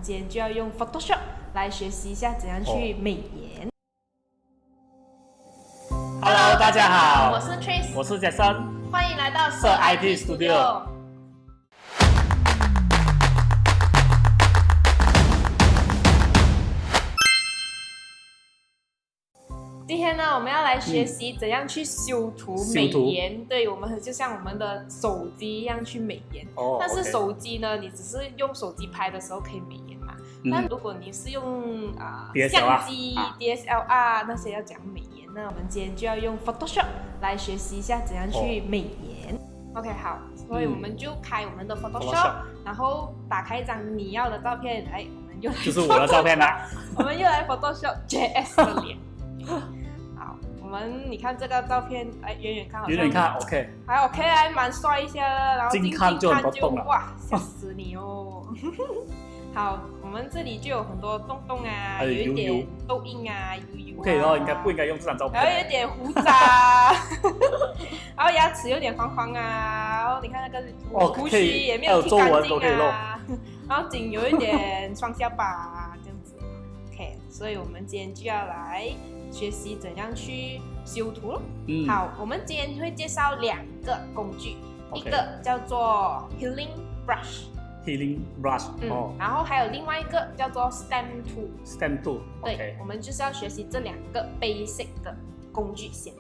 今天就要用 Photoshop 来学习一下怎样去美颜。Hello， 大家好，我是 Trace， 我是 Jason， 欢迎来到色 IT Studio。今天呢，我们要来学习怎样去修图美颜。对，我们就像我们的手机一样去美颜。但是手机呢，你只是用手机拍的时候可以美颜嘛。但如果你是用相机、DSLR 那些要讲美颜呢，我们今天就要用 Photoshop 来学习一下怎样去美颜。OK， 好，所以我们就开我们的 Photoshop， 然后打开一张你要的照片，哎，我们就来就是我的照片啦。我们又来 Photoshop JS 的脸。好，你看这个照片，哎，远远看好像，远远看 OK， 还 OK， 还蛮帅一下的，然后近看就哇，吓死你哦！好，我们这里就有很多洞洞啊，有一点痘印啊，油油啊。OK， 然后不应该用这张照片。然后有点胡渣，然后牙齿有点黄黄啊，然后你看那个胡须也没有剃干净啊，然后颈有一点双下巴这样子。OK， 所以我们今天就要来学习怎样去修图咯。好，我们今天会介绍2个工具，一个叫做 Healing Brush， 然后还有另外一个叫做 Stamp Tool。对，我们就是要学习这2个 basic 的工具先。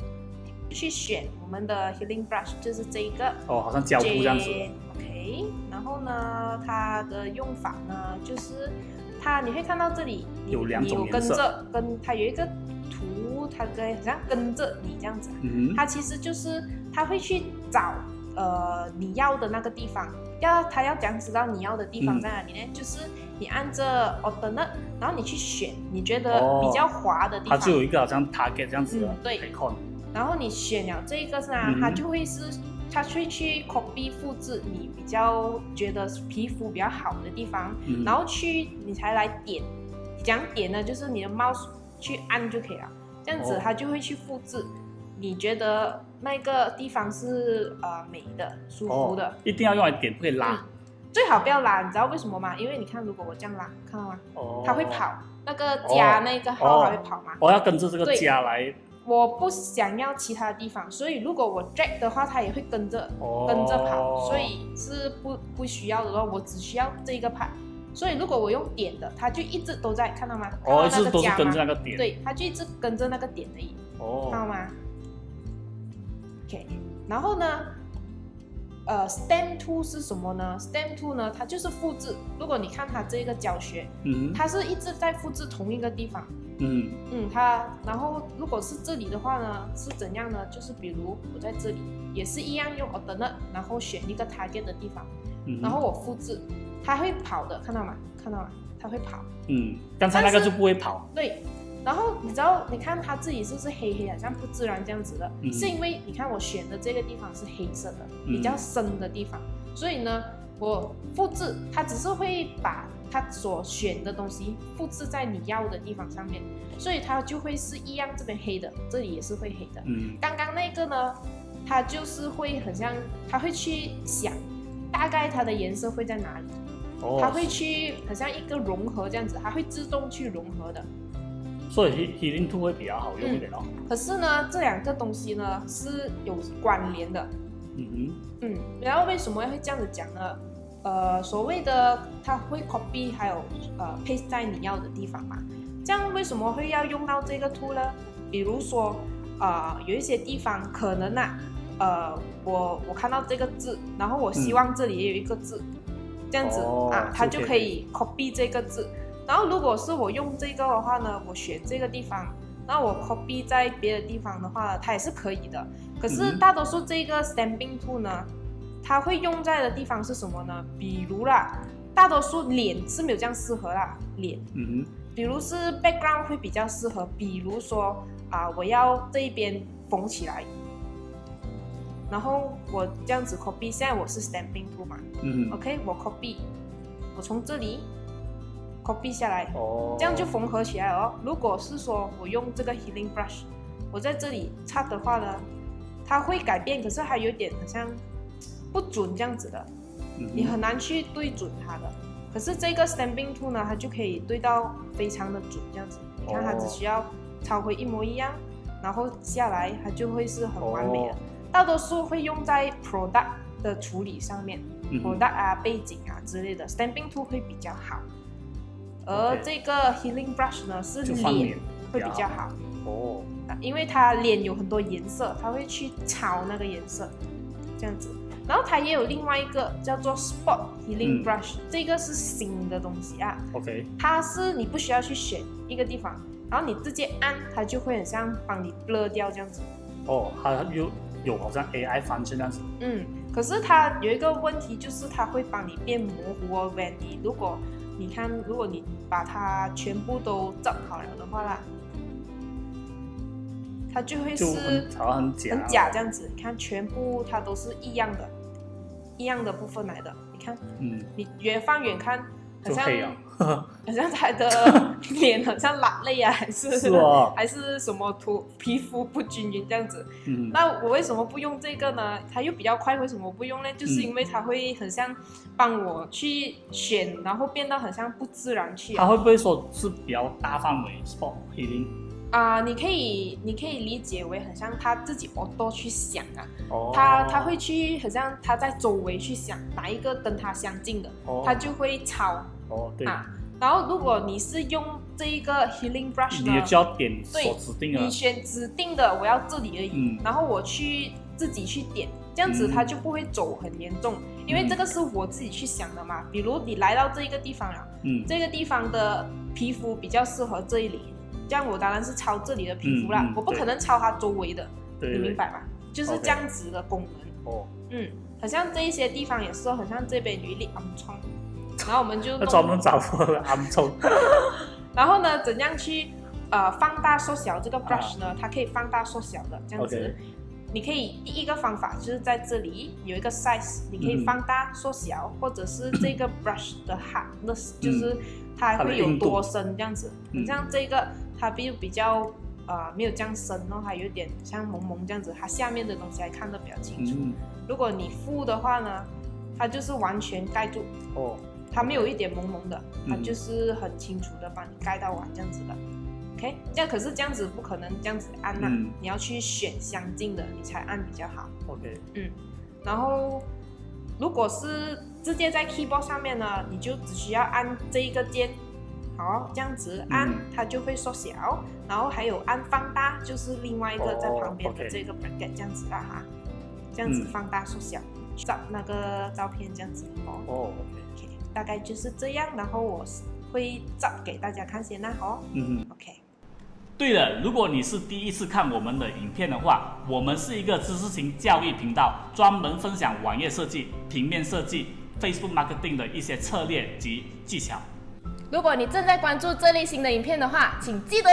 去选我们的 Healing Brush， 就是这一个好像胶布这样子。OK， 然后呢，它的用法呢，就是你会看到这里有2种颜色，它有一个图，它好像跟着你这样子。它其实就是它会去找你要的那个地方。它要讲知道你要的地方在哪里呢？就是你按着 Alternate， 然后你去选你觉得比较滑的地方。它就有一个好像 Target 这样子的，对。可以看。然后你选了这个是吧？它就会它会去 copy 复制你比较觉得皮肤比较好的地方，然后你才来点。怎样点呢？就是你的 mouse 去按就可以了，这样子它就会去复制。你觉得那个地方是美的、舒服的，一定要用来点，不可以拉。最好不要拉，你知道为什么吗？因为你看，如果我这样拉，看到吗？它会跑，那个加那个号还会跑吗？我要跟着这个加来。我不想要其他的地方，所以如果我 drag 的话，它也会跟着跑，所以是不需要的话，我只需要这一个 part。所以如果我用点的，它就一直都在，看到吗？一直都是跟着那个点。对，它就一直跟着那个点而已。看到吗 ？OK， 然后呢，Stamp Tool 是什么呢 ？Stamp Tool 呢，它就是复制。如果你看它这个教学，它是一直在复制同一个地方。然后如果是这里的话呢，是怎样呢？就是比如我在这里也是一样用 Alternate， 然后选一个 Target 的地方，然后我复制，它会跑的，看到吗？它会跑。刚才那个就不会跑。对。然后你看它自己是不是黑黑的，像不自然这样子的，是因为你看我选的这个地方是黑色的，比较深的地方，所以呢，我复制它只是会把它所选的东西复制在你要的地方上面，所以它就会是一样，这边黑的，这里也是会黑的。刚刚那个呢，它就是会很像，它会去想大概它的颜色会在哪里，它会去很像一个融合这样子，它会自动去融合的。所以 Healing Tool 会比较好用一点哦。可是呢，这2个东西呢是有关联的。然后为什么会这样子讲呢？所谓的它会 copy 还有paste 在你要的地方嘛。这样为什么会要用到这个 tool 呢？比如说有一些地方可能我看到这个字，然后我希望这里也有一个字，这样子它就可以 copy 这个字。然后如果是我用这个的话呢，我选这个地方，那我 copy 在别的地方的话呢，它也是可以的。可是大多数这个 Stamping Tool 呢，它会用在的地方是什么呢？比如啦，大多数脸是没有这样适合啦，脸。比如是 background 会比较适合，比如说我要这一边缝起来，然后我这样子 copy， 现在我是 Stamping Tool 嘛，OK， 我 copy， 我从这里copy 下来，这样就缝合起来了哦。如果是说我用这个 Healing Brush， 我在这里擦的话呢，它会改变，可是还有点好像不准这样子的，你很难去对准它的。可是这个 stamping tool 呢，它就可以对到非常的准，这样子。你看，它只需要抄回一模一样，然后下来它就会是很完美的。大多数会用在 product 的处理上面，product 啊、背景啊之类的 ，stamping tool 会比较好。而这个 healing brush 呢，是脸会比较好。哦，因为它脸有很多颜色，它会去抄那个颜色，这样子。然后它也有另外一个叫做 spot healing brush，这个是新的东西啊。OK， 它是你不需要去选一个地方，然后你直接按，它就会很像帮你 blur 掉这样子。哦，它有好像 AI function这样子。可是它有一个问题，就是它会帮你变模糊哦。如果你把它全部都照好了的话啦，它就会是很假这样子。你看，全部它都是一样的部分来的。你看，你远放远看，好像他的脸好像辣泪啊，还是什么皮肤不均匀这样子。那我为什么不用这个呢？它又比较快，为什么不用呢？就是因为它会很像帮我去选，然后变得很像不自然去。它会不会说是比较大范围 spot healing？你可以理解为很像他自己auto去想啊，他会去很像他在周围去想哪一个跟他相近的，他就会抄。对啊。然后如果你是用这一个 healing brush 呢，你就要点所指定的，你选指定的我要这里而已，然后我去自己去点，这样子它就不会走很严重，因为这个是我自己去想的嘛。比如你来到这一个地方了，这个地方的皮肤比较适合这里。这样我当然是抄这里的皮肤啦，我不可能抄它周围的，你明白吗？就是这样子的功能。好像这一些地方也是，好像这边有一粒暗疮，然后我们就专门找暗疮。然后呢，怎样去放大缩小这个 brush 呢？它可以放大缩小的这样子。你可以第一个方法就是在这里有一个 size， 你可以放大缩小，或者是这个 brush 的 hardness， 就是它会有多深这样子。像这个它比较没有这样深，然后它有点像蒙蒙这样子，它下面的东西还看得比较清楚。如果你敷的话呢，它就是完全盖住，它没有一点蒙蒙的，它就是很清楚的帮你盖到完这样子的。OK， 这样可是这样子不可能这样子按啊，你要去选相近的，你才按比较好。OK， 然后如果是直接在 keyboard 上面呢，你就只需要按这一个键，好，这样子按它就会缩小，然后还有按放大，就是另外一个在旁边的这个 bracket 这样子啦哈，这样子放大缩小，照那个照片这样子OK， 大概就是这样，然后我会照给大家看先啦OK。对了，如果你是第一次看我们的影片的话，我们是一个知识型教育频道，专门分享网页设计、平面设计、Facebook Marketing 的一些策略及技巧。如果你正在关注这类型的影片的话，请记得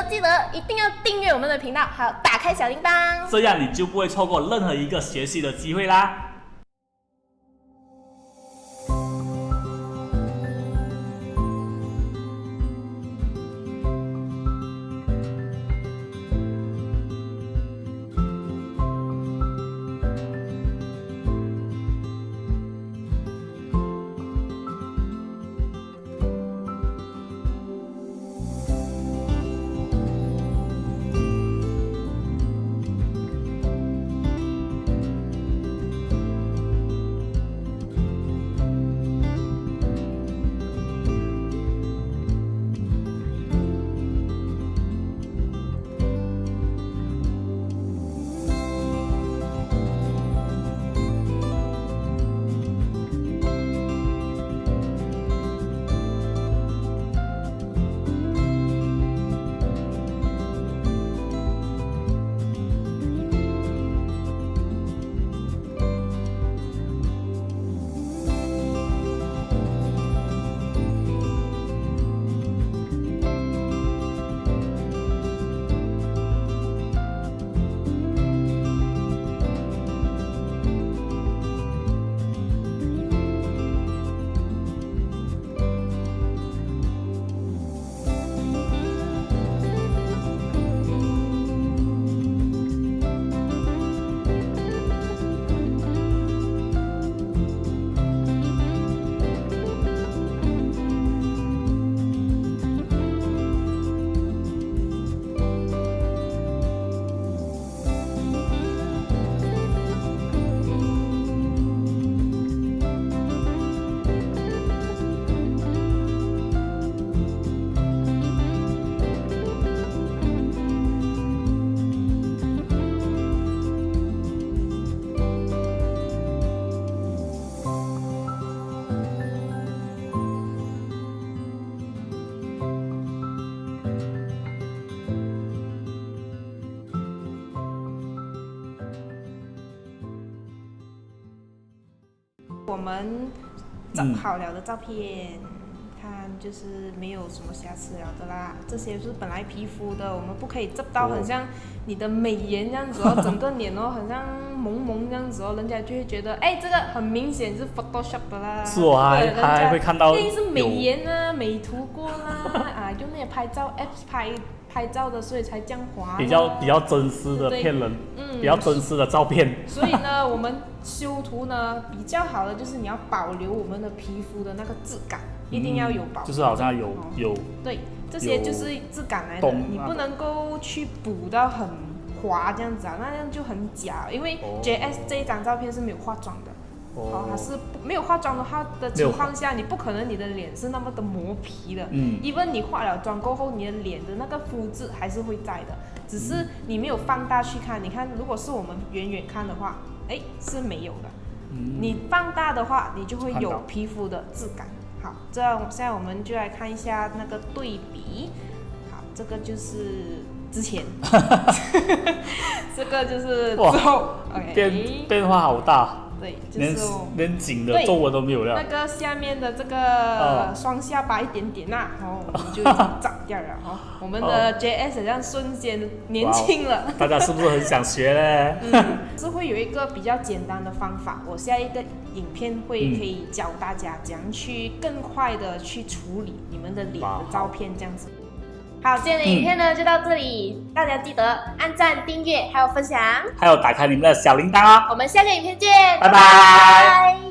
一定要订阅我们的频道，还有打开小铃铛，这样你就不会错过任何一个学习的机会啦。我们整好了的照片，看就是没有什么瑕疵了的啦。这些是本来皮肤的，我们不可以遮到很像你的美颜这样子哦，整个脸哦很像蒙蒙这样子哦，人家就会觉得这个很明显是 Photoshop 的啦。是哦，还会看到一定是美颜啊，美图过啦用那些拍照 apps 拍照的，所以才这样滑。比较真实的骗人，比较真实的照片。所以呢，我们修图呢比较好的就是你要保留我们的皮肤的那个质感，一定要有保留。就是好像有对，这些就是质感来的，你不能够去补到很滑这样子啊，那样就很假。因为 JS 这一张照片是没有化妆的。它是没有化妆的话的情况下，你不可能你的脸是那么的磨皮的。even 你化了妆过后，你的脸的那个肤质还是会在的，只是你没有放大去看。你看，如果是我们远远看的话，是没有的。你放大的话，你就会有皮肤的质感。好，这样现在我们就来看一下那个对比。好，这个就是之前，这个就是之后。变化好大。对，就是连紧的皱纹都没有了。那个下面的这个双下巴一点点我们就已经长掉了我们的 JS 好像瞬间年轻了。大家是不是很想学呢？是会有一个比较简单的方法，我下一个影片可以教大家怎样去更快的去处理你们的脸的照片这样子。好，今天的影片呢就到这里，大家记得按赞、订阅，还有分享，还有打开你们的小铃铛哦。我们下个影片见，拜拜。